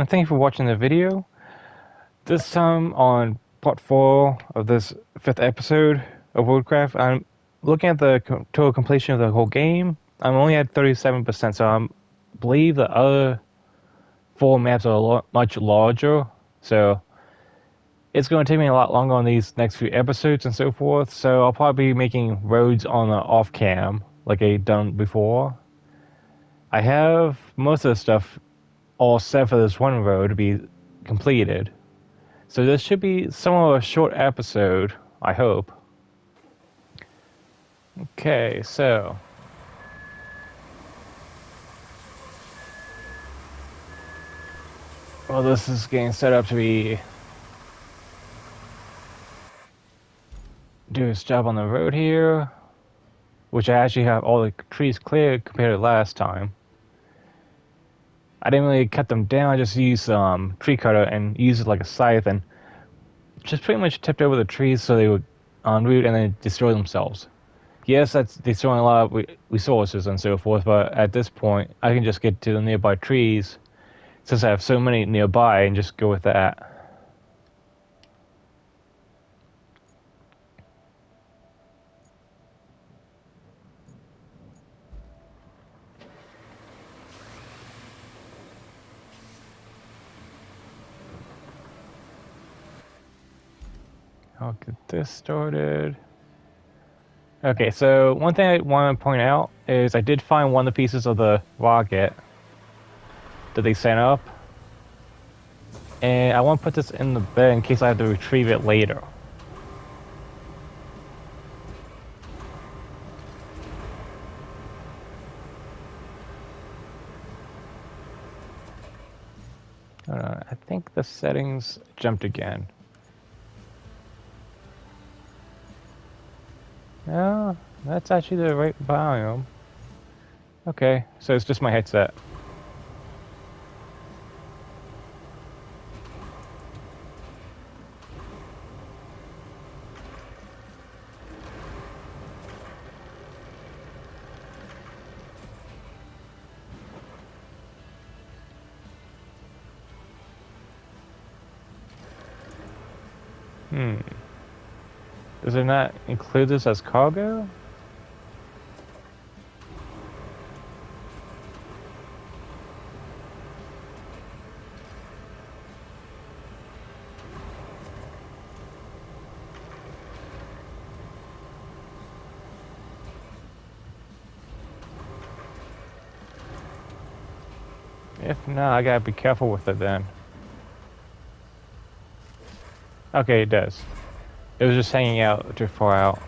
and thank you for watching the video. This time on part 4 of this 5th episode of RoadCraft, I'm looking at the total completion of the whole game. I'm only at 37%, so I believe the other 4 maps are much larger, so it's going to take me a lot longer on these next few episodes and so forth, so I'll probably be making roads on the off-cam like I've done before. I have most of the stuff all set for this one road to be completed. So this should be somewhat of a short episode, I hope. Okay, so well, this is getting set up to do its job on the road here, which I actually have all the trees cleared compared to last time. I didn't really cut them down, I just used tree cutter and used it like a scythe and just pretty much tipped over the trees so they would en route and then destroy themselves. Yes, that's destroying a lot of resources and so forth, but at this point I can just get to the nearby trees since I have so many nearby and just go with that. I'll get this started. Okay, so one thing I want to point out is I did find one of the pieces of the rocket that they sent up. And I want to put this in the bed in case I have to retrieve it later. I think the settings jumped again. No, that's actually the right volume. Okay, so it's just my headset. Does it not include this as cargo? If not, I gotta be careful with it then. Okay, it does. It was just hanging out too far out.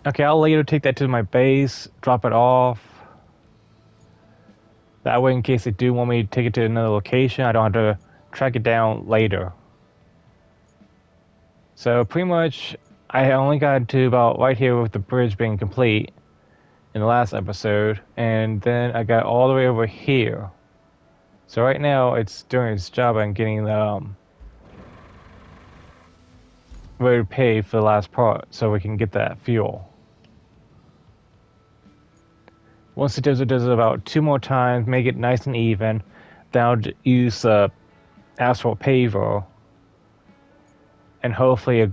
Okay, I'll later take that to my base, drop it off. That way, in case they do want me to take it to another location, I don't have to track it down later. So pretty much, I only got to about right here with the bridge being complete in the last episode, and then I got all the way over here. So right now, it's doing its job on getting the ready to pay for the last part, so we can get that fuel. Once it does it about 2 more times, make it nice and even. Then I'll use the asphalt paver, and hopefully it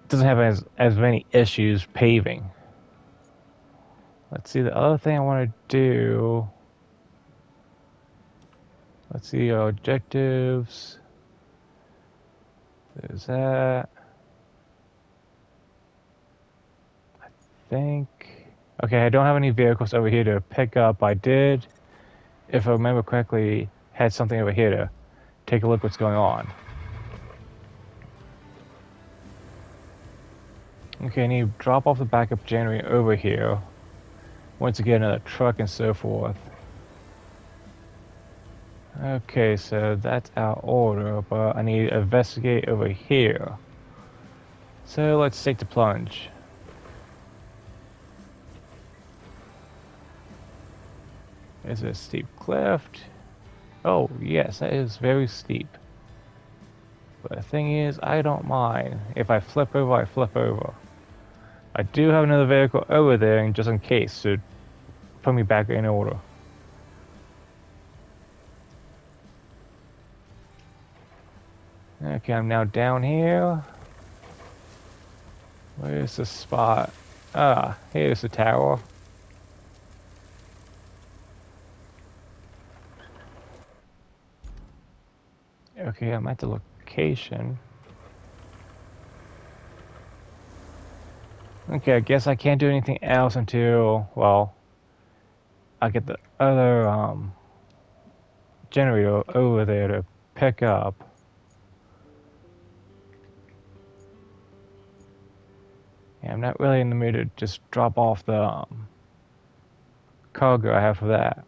doesn't have as many issues paving. Let's see, the other thing I want to do. Let's see our objectives. There's that. I think. Okay, I don't have any vehicles over here to pick up. I did, if I remember correctly, had something over here to take a look what's going on. Okay, I need to drop off the backup generator over here. Once again, another truck and so forth. Okay, so that's our order, but I need to investigate over here. So let's take the plunge. Is it a steep cliff? Oh, yes, that is very steep. But the thing is, I don't mind. If I flip over, I flip over. I do have another vehicle over there, just in case, to put me back in order. Okay, I'm now down here. Where's the spot? Ah, here's the tower. Okay, I'm at the location. Okay, I guess I can't do anything else until, well, I get the other generator over there to pick up. Yeah, I'm not really in the mood to just drop off the cargo I have for that.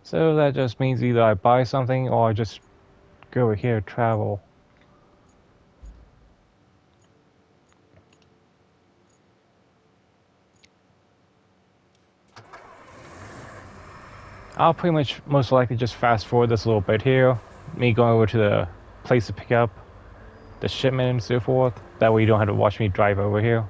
So that just means either I buy something or I just go over here, travel. I'll pretty much most likely just fast forward this a little bit here. Me going over to the place to pick up the shipment and so forth. That way you don't have to watch me drive over here.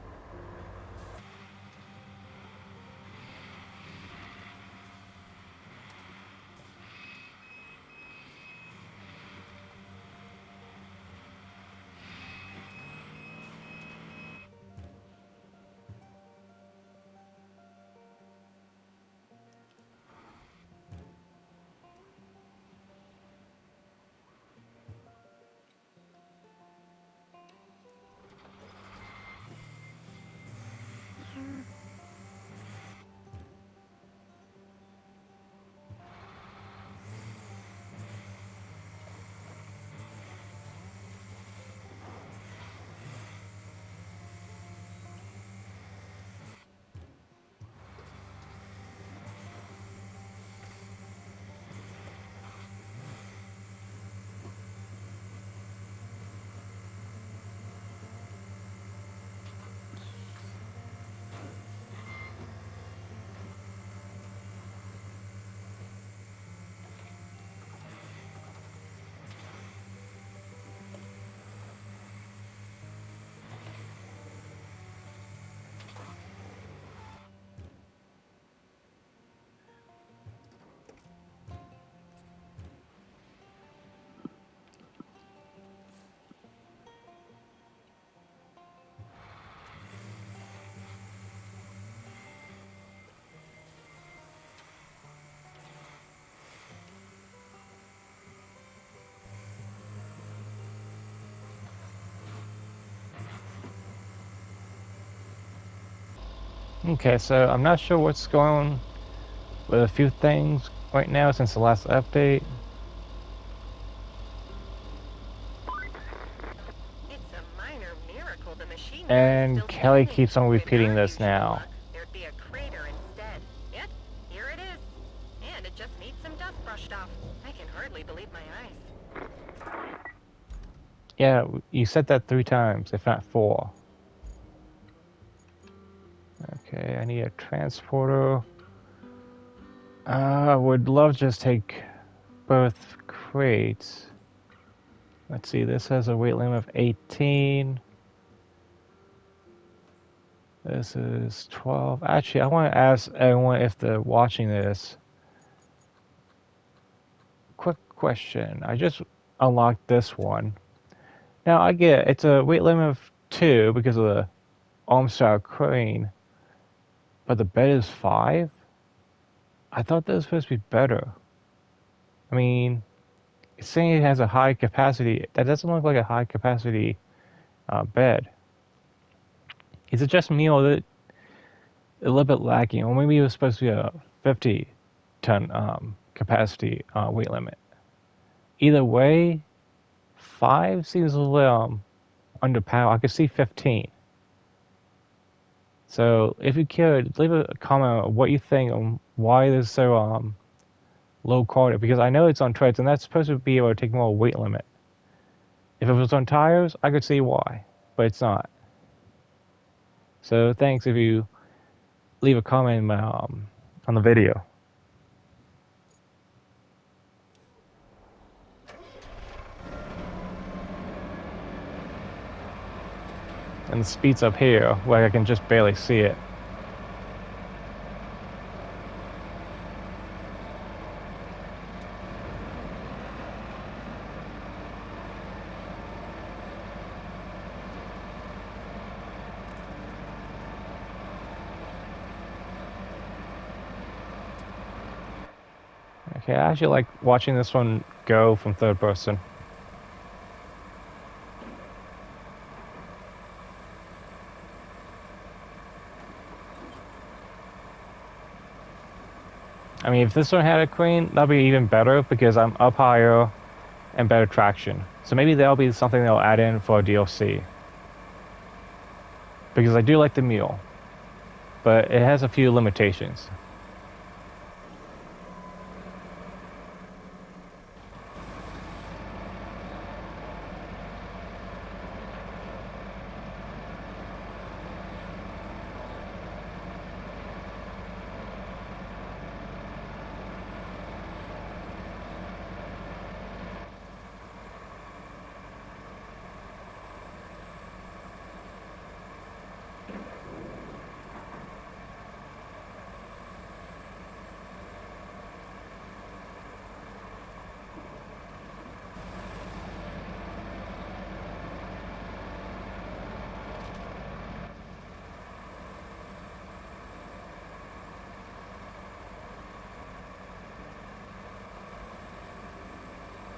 Okay, so I'm not sure what's going on with a few things right now since the last update. It's a minor miracle the machine gun is And still Kelly standing. keeps on In repeating our this usual now. luck, there'd be a crater instead. Yet, here it is. And it just needs some dust brushed off. I can hardly believe my eyes. Yeah, you said that 3 times, if not 4. Okay, I need a transporter. I would love to just take both crates. Let's see, this has a weight limit of 18. This is 12. Actually, I want to ask everyone if they're watching this. Quick question. I just unlocked this one. Now, I get it's a weight limit of 2 because of the arm-style crane, but the bed is 5? I thought that was supposed to be better. I mean, it's saying it has a high capacity. That doesn't look like a high capacity bed. Is it just me or is it a little bit lacking? Or maybe it was supposed to be a 50-ton capacity weight limit. Either way, 5 seems a little underpowered. I could see 15. So if you could, leave a comment on what you think on why it is so low quality. Because I know it's on treads, and that's supposed to be able to take more weight limit. If it was on tires, I could see why, but it's not. So thanks if you leave a comment on the video. And the speed's up here, where I can just barely see it. Okay, I actually like watching this one go from third person. I mean, if this one had a crane, that'd be even better because I'm up higher and better traction. So maybe that'll be something they'll add in for DLC. Because I do like the mule, but it has a few limitations.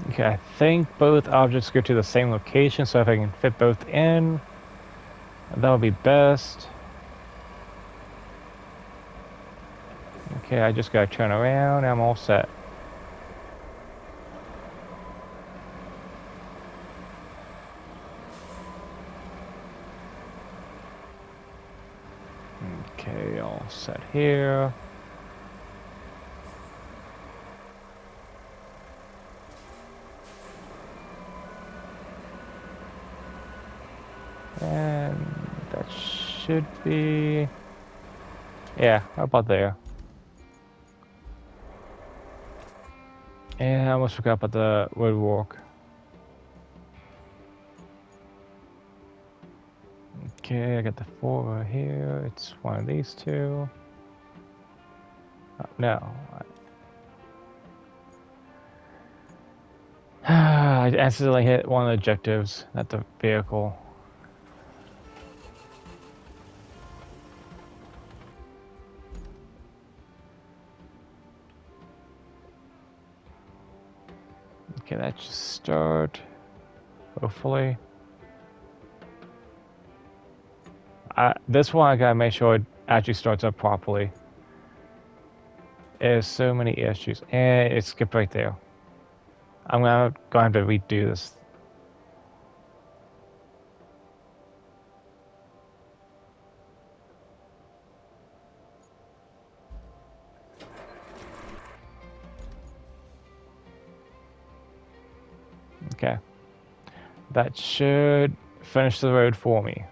Okay, I think both objects go to the same location, so if I can fit both in, that would be best. Okay, I just gotta turn around, I'm all set. Okay, all set here. And that should be... Yeah, how about there? And I almost forgot about the Roadwork. Okay, I got the 4 right here. It's one of these two. Oh, no. I accidentally hit one of the objectives, not the vehicle. Okay, that should start. Hopefully. This one I gotta make sure it actually starts up properly. There's so many issues. And it skipped right there. I'm gonna have to redo this. Okay. That should finish the road for me.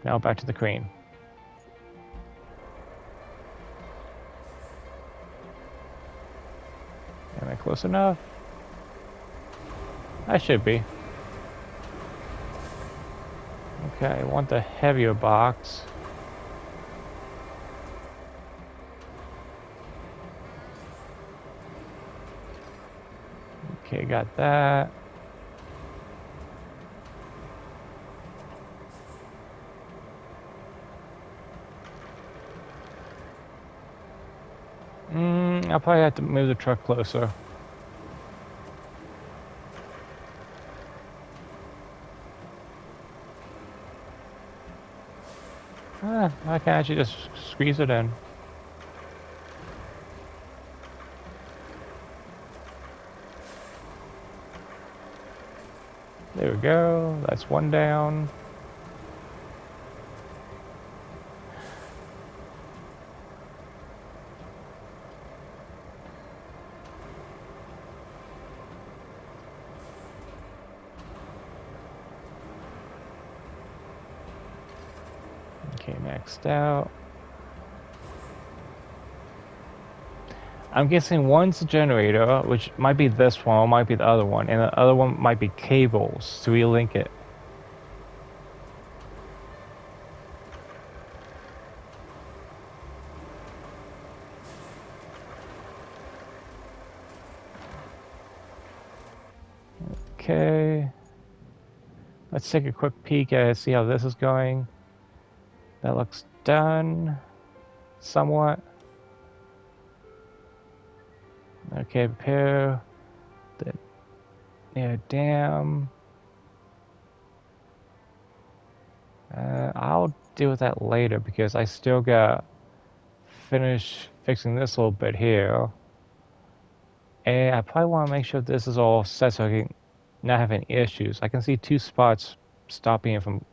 Now back to the crane. Am I close enough? I should be. Okay, I want the heavier box. Okay, got that. I'll probably have to move the truck closer. I can actually just squeeze it in. There we go. That's one down. Okay, maxed out. I'm guessing one's a generator, which might be this one, or might be the other one, and the other one might be cables to relink it. Okay. Let's take a quick peek at it, see how this is going. That looks done. Somewhat. Okay, repair the dam. I'll deal with that later because I still got finish fixing this little bit here. And I probably want to make sure this is all set so I can not have any issues. I can see 2 spots stopping it from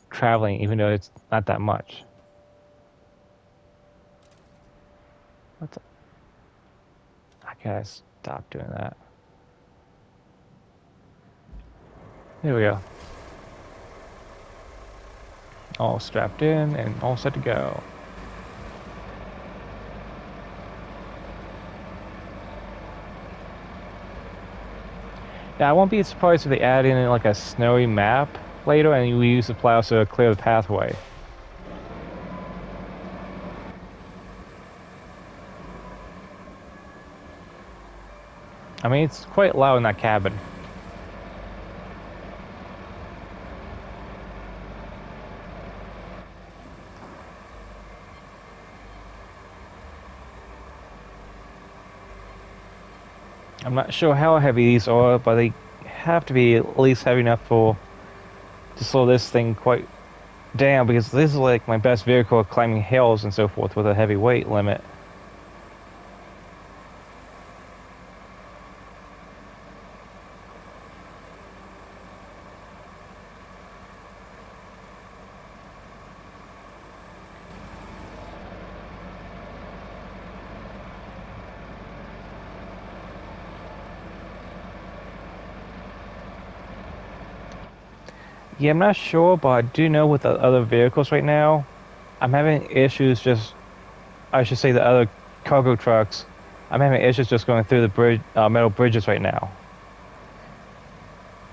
traveling even though it's not that much. What's up? I gotta stop doing that. There we go. All strapped in and all set to go. Yeah, I won't be surprised if they add in like a snowy map later and we use the plows to clear the pathway. I mean, it's quite loud in that cabin. I'm not sure how heavy these are, but they have to be at least heavy enough to slow this thing quite down because this is like my best vehicle at climbing hills and so forth with a heavy weight limit. Yeah, I'm not sure, but I do know with the other vehicles right now, I'm having issues just, I should say the other cargo trucks, I'm having issues just going through the bridge, metal bridges right now.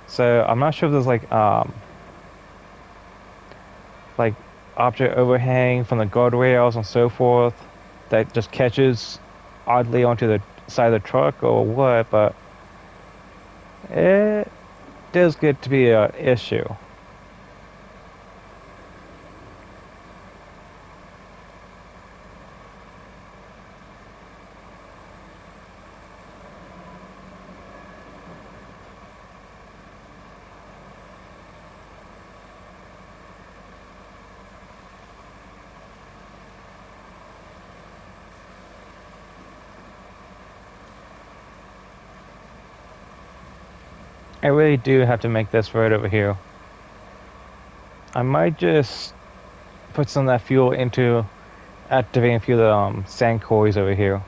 So I'm not sure if there's like object overhang from the guardrails and so forth that just catches oddly onto the side of the truck or what, but it does get to be an issue. I really do have to make this right over here. I might just put some of that fuel into activating a few of the sand quarries over here.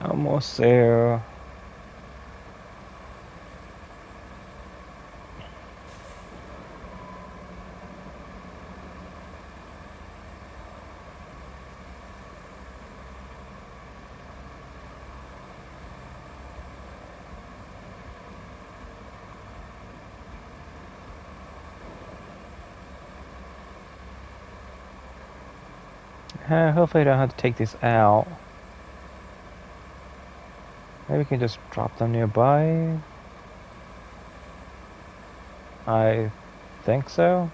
Almost there. Hopefully I don't have to take these out. Maybe we can just drop them nearby. I think so.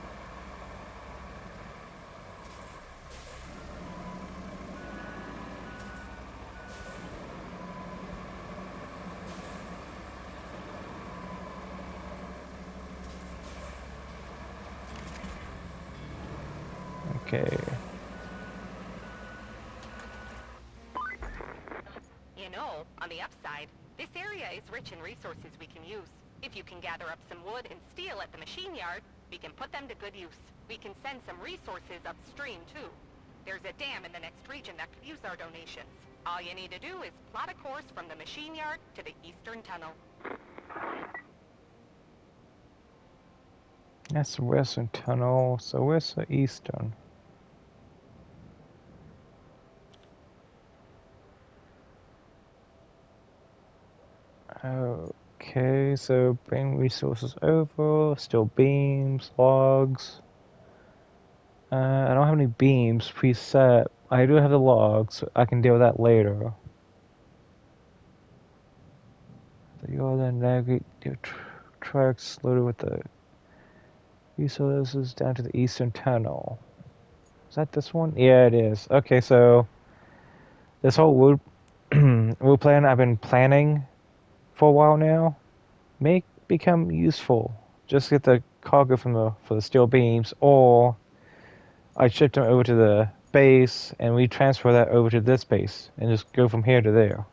Okay. You know, on the upside, area is rich in resources we can use. If you can gather up some wood and steel at the machine yard, we can put them to good use. We can send some resources upstream, too. There's a dam in the next region that could use our donations. All you need to do is plot a course from the machine yard to the eastern tunnel. That's the western tunnel, so where's the eastern? Okay, so bring resources over, steel beams, logs. I don't have any beams preset. I do have the logs, so I can deal with that later. You'll then navigate your trucks loaded with the resources down to the eastern tunnel. Is that this one? Yeah, it is. Okay, so this whole route plan I've been planning for a while now may become useful. Just get the cargo for the steel beams, or I ship them over to the base and we transfer that over to this base and just go from here to there.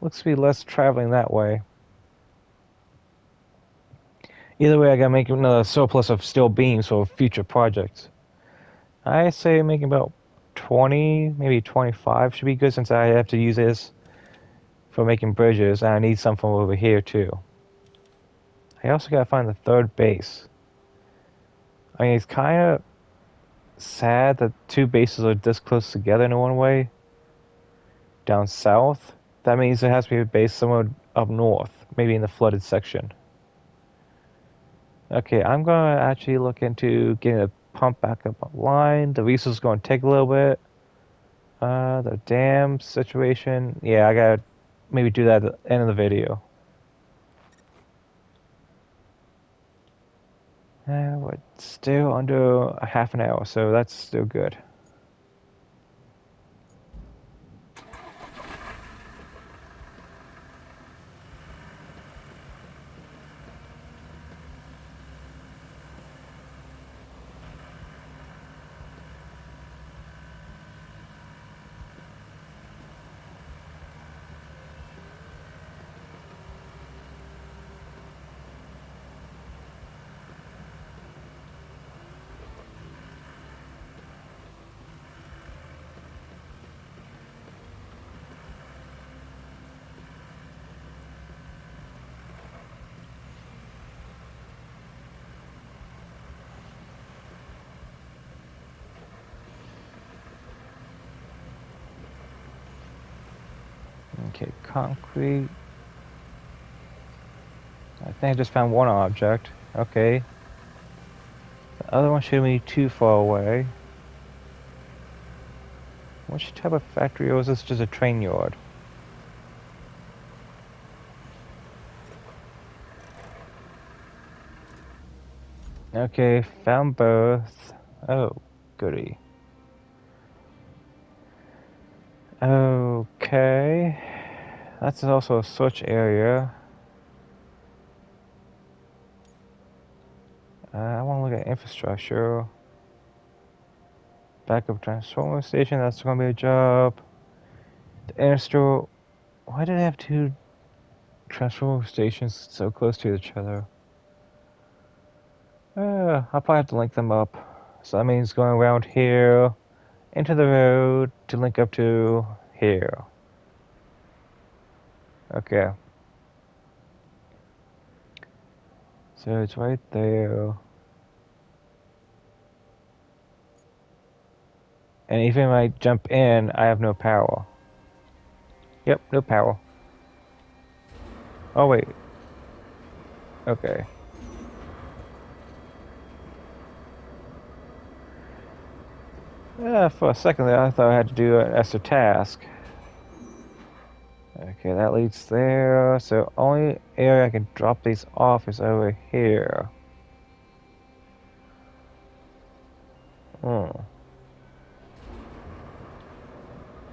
Looks to be less traveling that way. Either way, I gotta make another surplus of steel beams for future projects. I say making about 20, maybe 25 should be good, since I have to use this for making bridges, and I need some from over here too. I also gotta find the third base. I mean, it's kind of sad that two bases are this close together in one way. Down south, that means there has to be a base somewhere up north, maybe in the flooded section. Okay, I'm gonna actually look into getting a pump back up online. The resource is gonna take a little bit. The dam situation, yeah, I gotta maybe do that at the end of the video. We're still under a half an hour, so that's still good. Okay, concrete. I think I just found one object. Okay. The other one shouldn't be too far away. Which type of factory, or is this just a train yard? Okay, found both. Oh, goody. Okay. That's also a switch area. I want to look at infrastructure. Backup transformer station, that's going to be a job. The inner store. Why do they have two transformer stations so close to each other? I'll probably have to link them up. So that means going around here, into the road, to link up to here. Okay. So it's right there. And even if I jump in, I have no power. Yep, no power. Oh, wait. Okay. For a second there, I thought I had to do an extra task. Okay, that leads there. So only area I can drop these off is over here.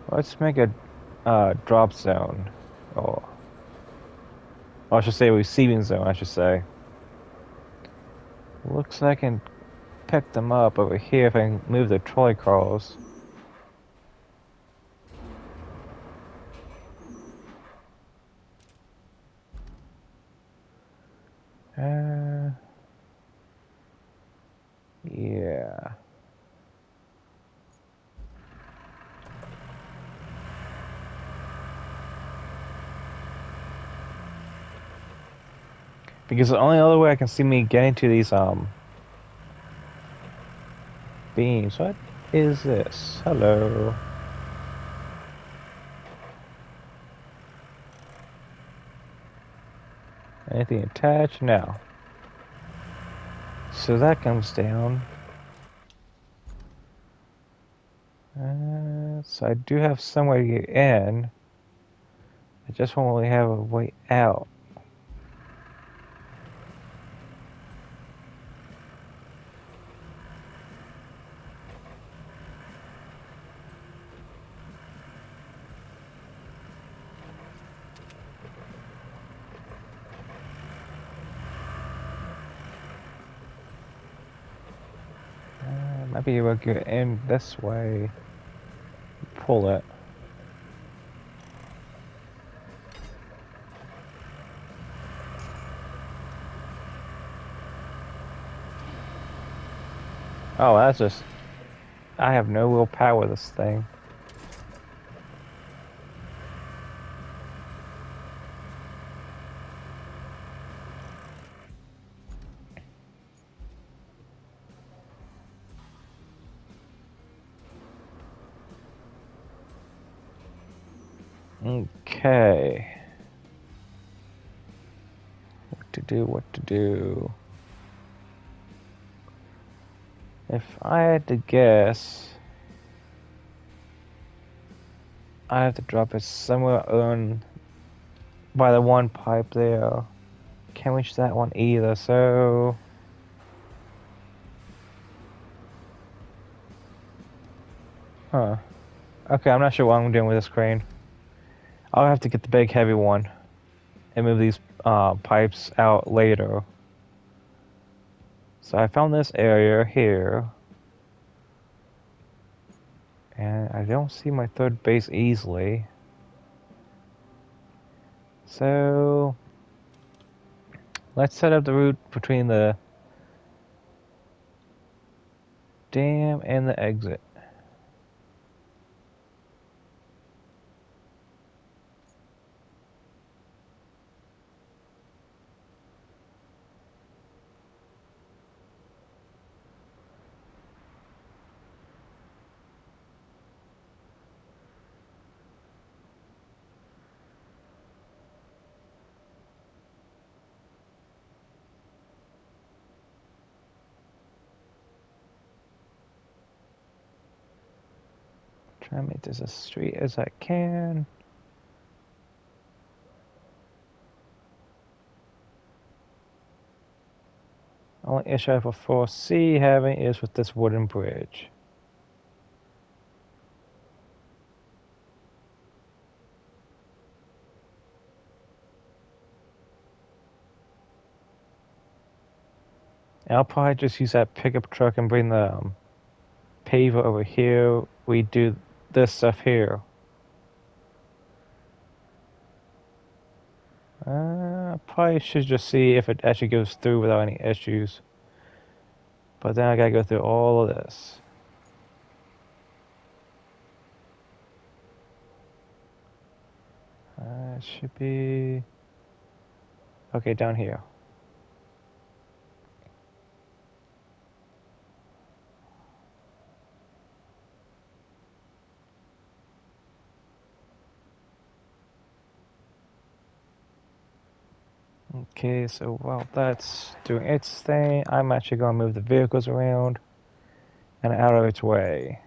Let's make a drop zone. Or I should say receiving zone, I should say. Looks like I can pick them up over here if I can move the trolley cars. Yeah. Because the only other way I can see me getting to these beams. What is this? Hello. Anything attached? No. So that comes down. So I do have somewhere to get in. I just won't really have a way out. Maybe we'll get in this way. Pull it. Oh, that's just... I have no real power with this thing. Okay. What to do. If I had to guess, I have to drop it somewhere on by the one pipe there. Can't reach that one either, so... Huh. Okay, I'm not sure what I'm doing with this crane. I'll have to get the big heavy one and move these pipes out later. So I found this area here. And I don't see my third base easily. So let's set up the route between the dam and the exit. Try to make this as straight as I can. Only issue I foresee having is with this wooden bridge. And I'll probably just use that pickup truck and bring the paver over here. We do this stuff here. Probably should just see if it actually goes through without any issues. But then I gotta go through all of this. It should be... Okay, down here. Okay, so while that's doing its thing, I'm actually gonna move the vehicles around and out of its way.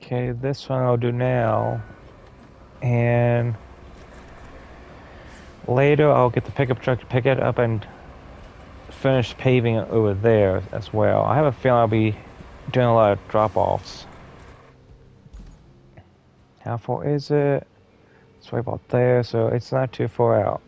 Okay, this one I'll do now. And later I'll get the pickup truck to pick it up and finish paving over there as well. I have a feeling I'll be doing a lot of drop-offs. How far is it? It's right about there, so it's not too far out.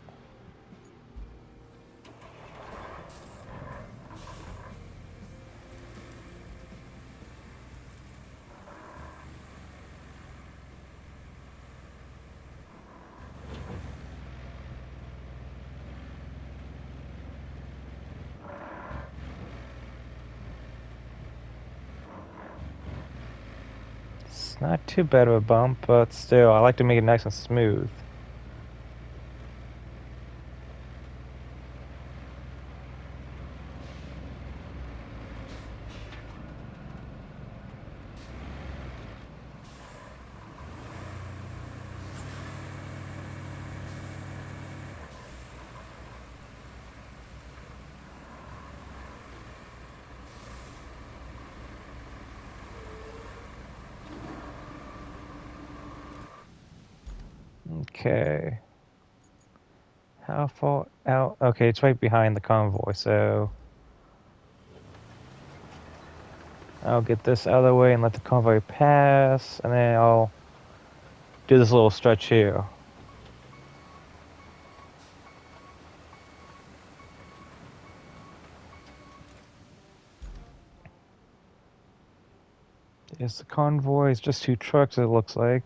It's not too bad of a bump, but still, I like to make it nice and smooth. Okay. How far out? Okay, it's right behind the convoy, so I'll get this out of the way and let the convoy pass, and then I'll do this little stretch here. There's the convoy. It's just 2 trucks, it looks like.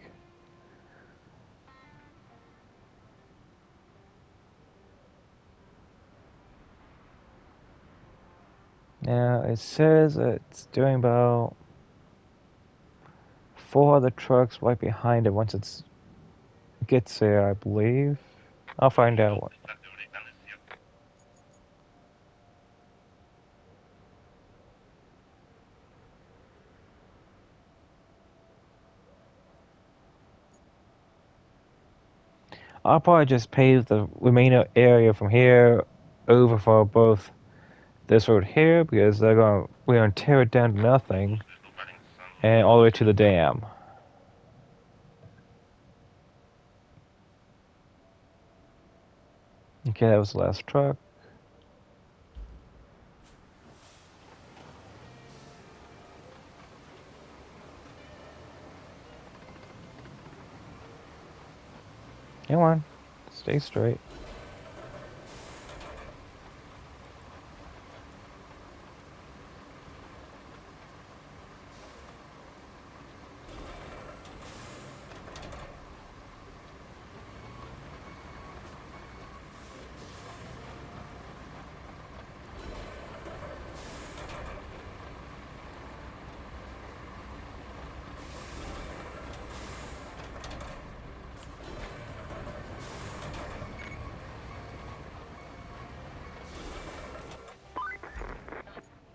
Now, it says it's doing about 4 other trucks right behind it once it gets there, I believe. I'll find out what. I'll probably just pave the remaining area from here over for both this road here because we're gonna tear it down to nothing, and all the way to the dam. Okay, that was the last truck. Come on, stay straight.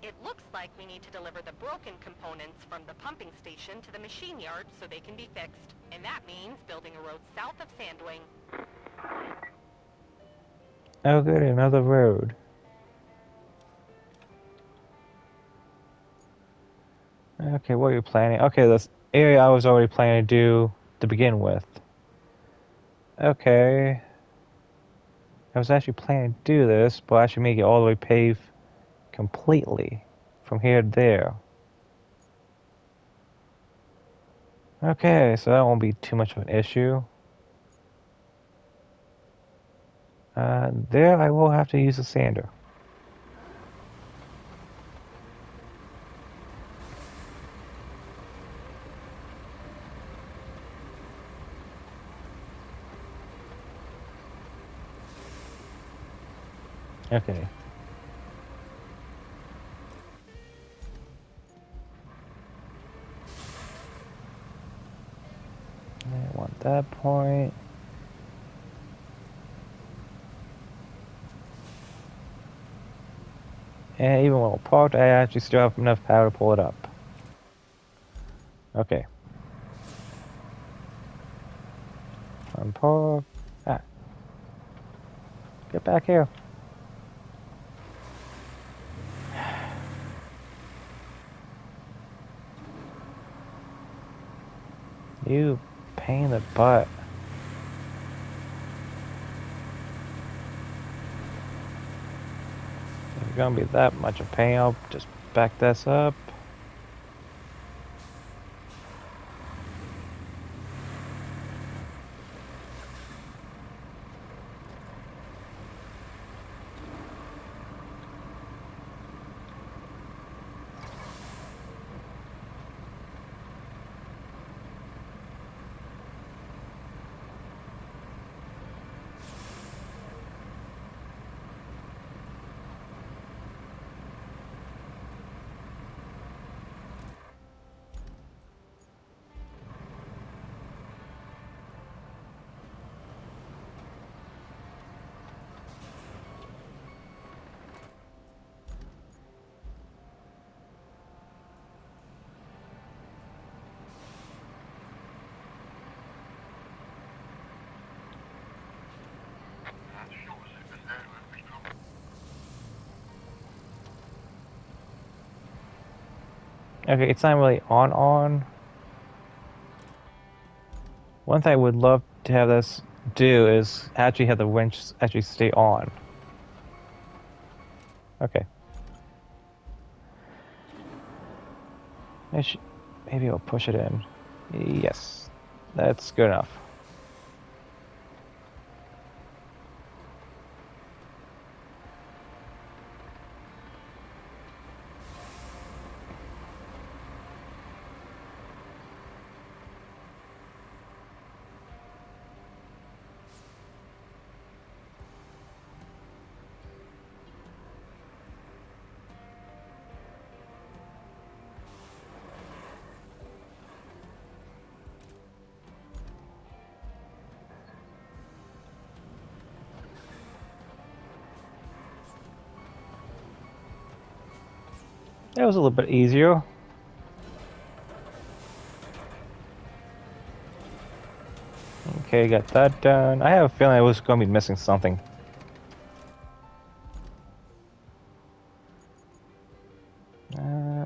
It looks like we need to deliver the broken components from the pumping station to the machine yard so they can be fixed. And that means building a road south of Sandwing. Oh good, another road. Okay, what are you planning? Okay, this area I was already planning to do to begin with. Okay. I was actually planning to do this, but I should make it all the way paved completely from here to there. Okay, so that won't be too much of an issue. There I will have to use a sander. Okay. I want that point. And even when parked, I actually still have enough power to pull it up. Okay. Unpark. Ah. Get back here. You pain in the butt. gonna be that much of pain. I'll just back this up. Okay, it's not really on. One thing I would love to have this do is actually have the winch actually stay on. Okay. Maybe I'll push it in. Yes, that's good enough. That was a little bit easier. Okay, got that done. I have a feeling I was going to be missing something.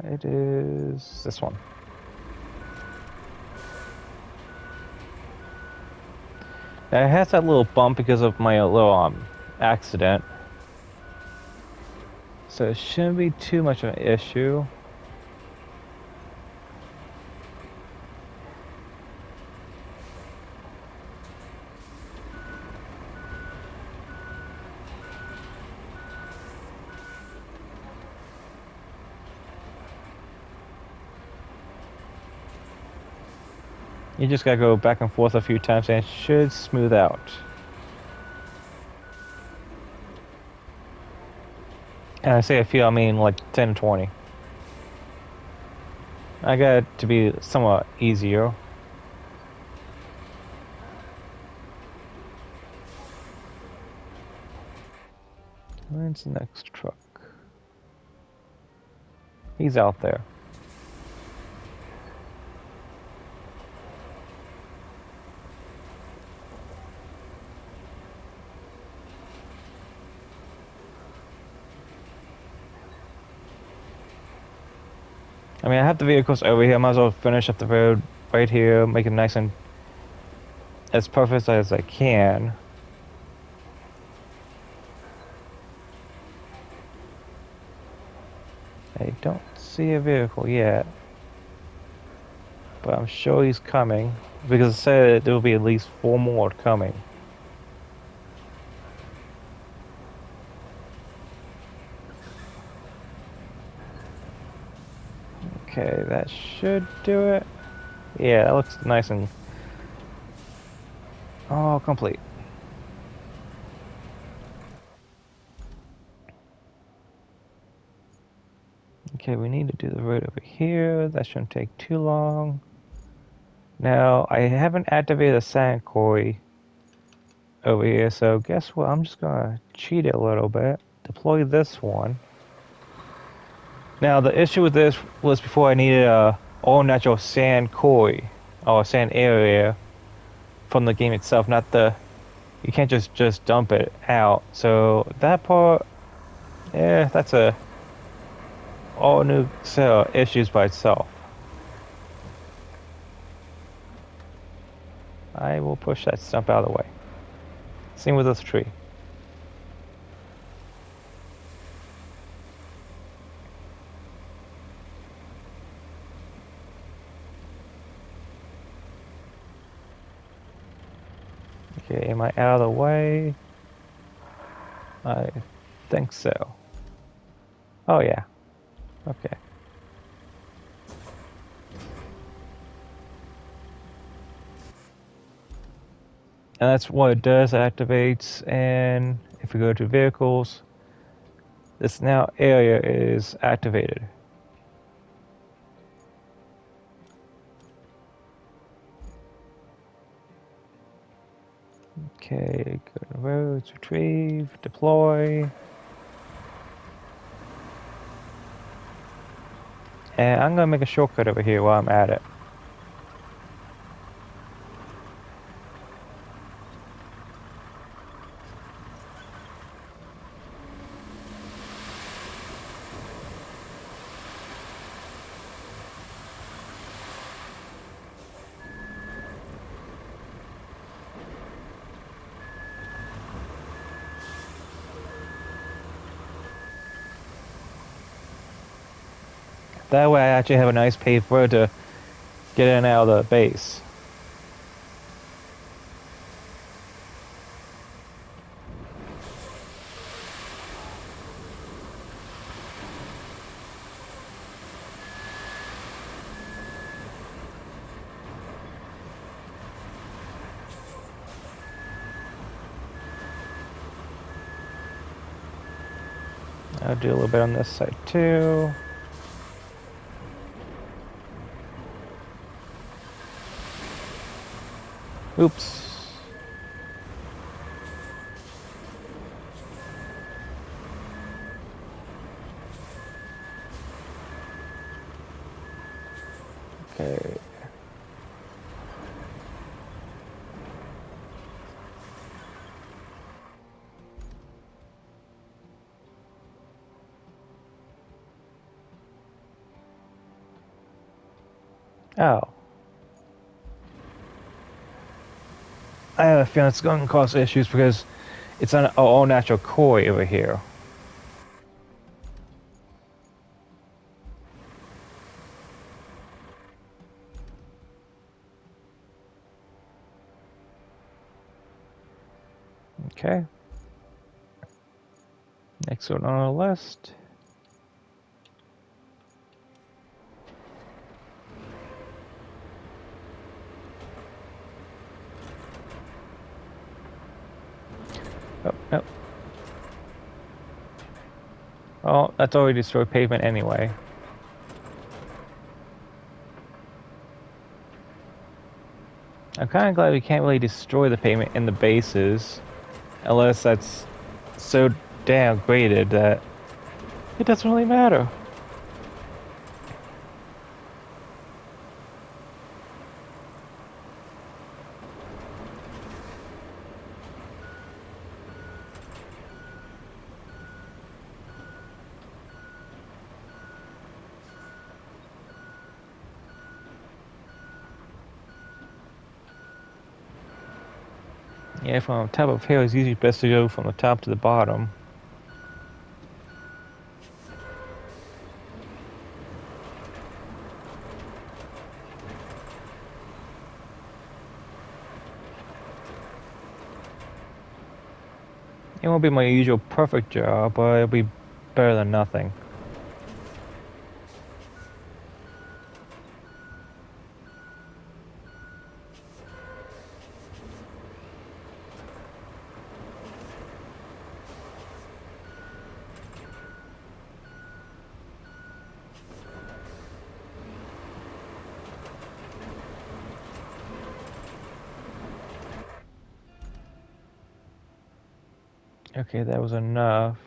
It is this one. Now, it has that little bump because of my little accident. So it shouldn't be too much of an issue. You just gotta go back and forth a few times and it should smooth out. And I say I feel, I mean like 10 to 20. I got it to be somewhat easier. Where's the next truck? He's out there. I mean, I have the vehicles over here. I might as well finish up the road right here, make it nice and as perfect as I can. I don't see a vehicle yet, but I'm sure he's coming because it said there will be at least 4 more coming. Okay, that should do it. Yeah, that looks nice and all complete. Okay, we need to do the road over here. That shouldn't take too long. Now, I haven't activated the sand quarry over here, so guess what? I'm just gonna cheat it a little bit. Deploy this one. Now, the issue with this was before I needed a all-natural sand quarry or sand area from the game itself, not the. You can't just dump it out. So that part, yeah, that's a all new set of issues by itself. I will push that stump out of the way. Same with this tree. Okay, am I out of the way? I think so. Oh yeah. Okay. And that's what it does, activates, and if we go to vehicles, this now area is activated. Okay, go to roads, retrieve, deploy. And I'm gonna make a shortcut over here while I'm at it. That way I actually have a nice paved road to get in and out of the base. I'll do a little bit on this side too. Oops. Okay. Oh. I have a feeling it's going to cause issues because it's an all natural quarry over here. Okay. Next one on the list. Oh, no. Oh, that's already destroyed pavement anyway. I'm kind of glad we can't really destroy the pavement in the bases, unless that's so downgraded that it doesn't really matter. Yeah, from the top of hill, it's usually best to go from the top to the bottom. It won't be my usual perfect job, but it'll be better than nothing. Okay, that was enough.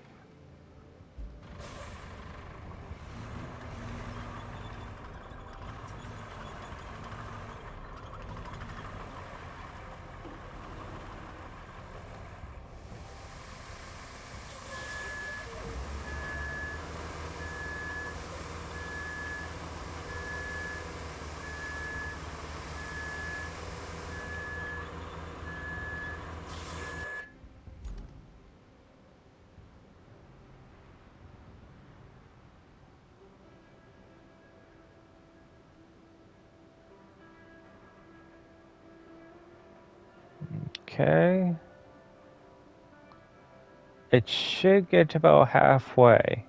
Okay. It should get to about halfway.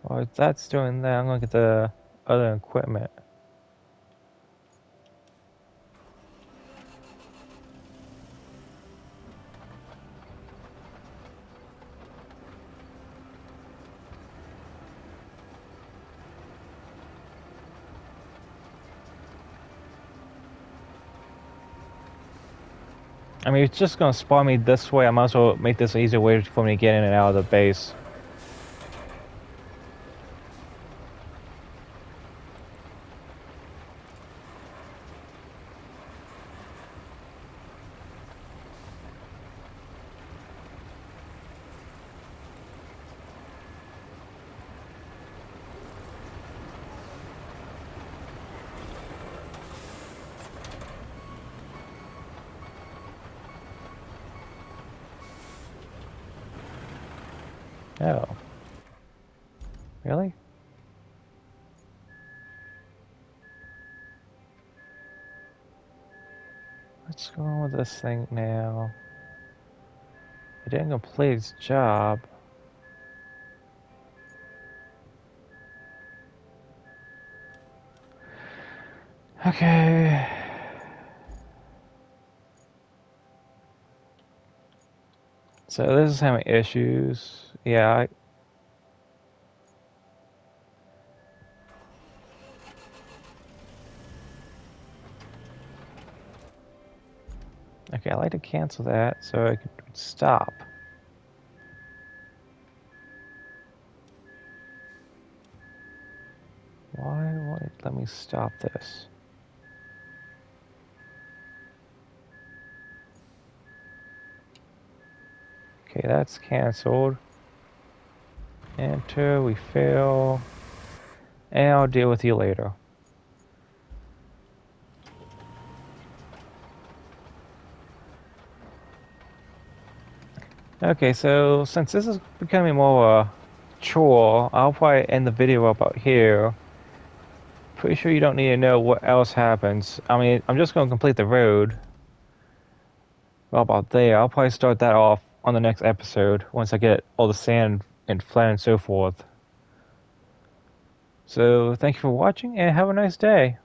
While if that's doing that, I'm gonna get the other equipment. I mean, it's just gonna spawn me this way. I might as well make this an easier way for me to get in and out of the base. Oh. Really? What's going on with this thing now? It didn't complete its job. Okay. So this is having issues. Yeah, okay, I'd like to cancel that so I could stop. Why won't it let me stop this? Okay, that's canceled. Enter, we fail. And I'll deal with you later. Okay, so since this is becoming more of a chore, I'll probably end the video about here. Pretty sure you don't need to know what else happens. I mean, I'm just going to complete the road. Well, about there, I'll probably start that off on the next episode once I get all the sand and flat and so forth. So, thank you for watching and have a nice day.